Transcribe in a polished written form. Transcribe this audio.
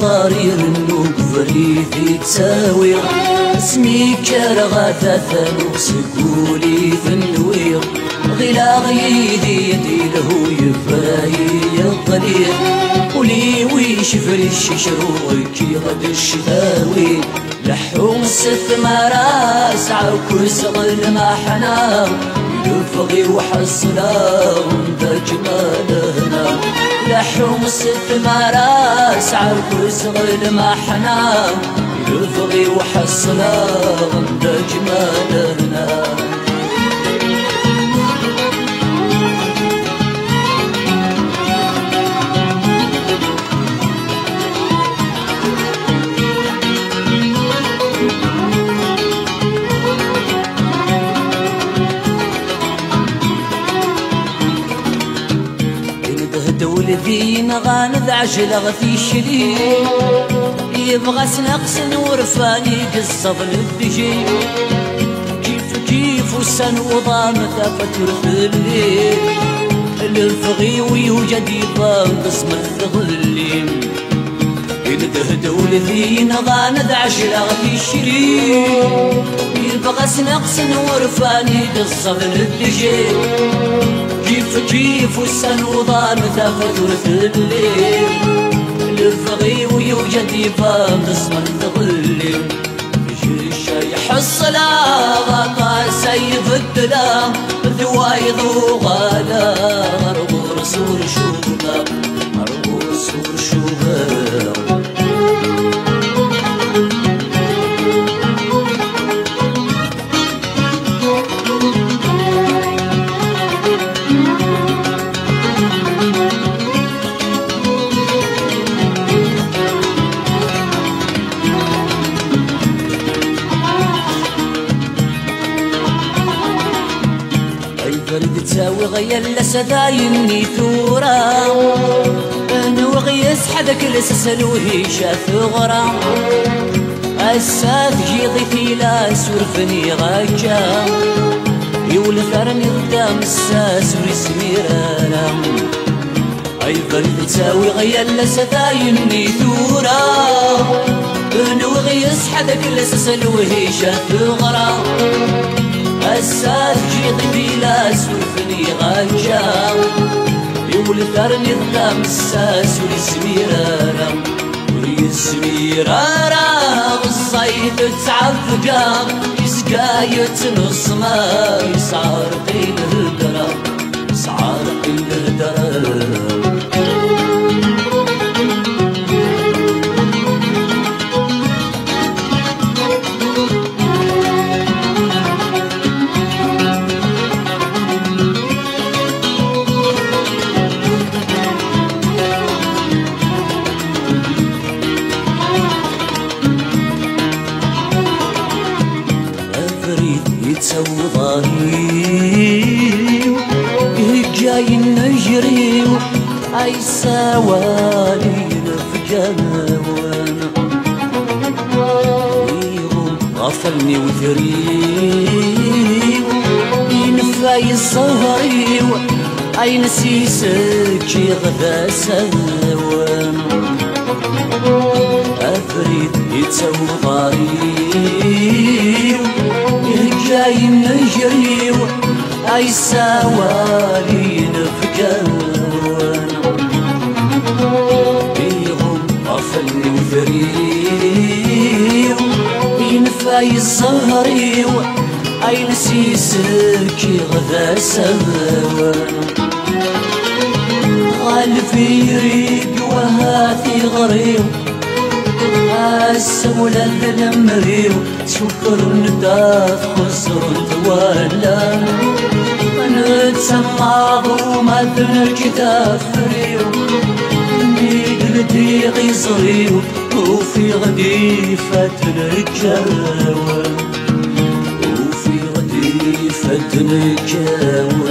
ضرير النوب فريدي تساوي اسمي كرغة ثلو سكولي في النوير غلا غيدي يدي له يفاي الضليل ولي ويش فريش شروكي غد الشتاوي لحوم الست مراس عوكس غل ما حنا يفغي وحصلا دا جمالنا لحوم الست مراس عوكس غل ما حنا يفغي وحصلا دا جمالنا ولذين غاند عجلة في شلي يبغى سنقسن ورفاني قصة الدجي كيف والسن وضام فتر في الليل الفغي ويوجد يضام قسم الثغلين ينتهد ولذين غاند عجلة في شلي يبغى سنقسن ورفاني قصة الدجي كيف والسن وضام فتر في الليل الفغي ويوجد يفهم اسم الظلم الشي يحصل غطى سيف الدلام ذوايض وغالا غرب رسول شوبا غرب رسول شوبا فرد تساوي غير لسدايني ثورة نوغي يسحدك لسسلوهي شاف غرام الساث جيضي في لا سورفني غاجا يولثرني قدام الساس ويسمي رارام اي فرد تساوي غير لسدايني ثورة نوغي يسحدك لسسلوهي شاف غرام الساس جيضي بلا سوفني غاجا يولثرني قدام الساس ويسمي رارا والصيد تعفقا يسقى يتنص ما يسعر قيل الدرا يسعر قيل الدرا يتسوى ظهري جاي نجري اي سوالي نفجانا وانا غفلني وثري ينفاي الصهري اي نسيسك غدا سوانا افريد يتسوى ظهري جاي نجري أي سوالي نفكان بيهم غفلني وفريو ينفاي الزهري أي نسيسك غدا سوان غالفي يريد وهاتي غريب السولة نمريو شكر نداف خسر تولى نتسمع وما تنركدا فريو نيدلتي غيصريو وفي غدي فتنكاوى وفي غدي فتنكاوى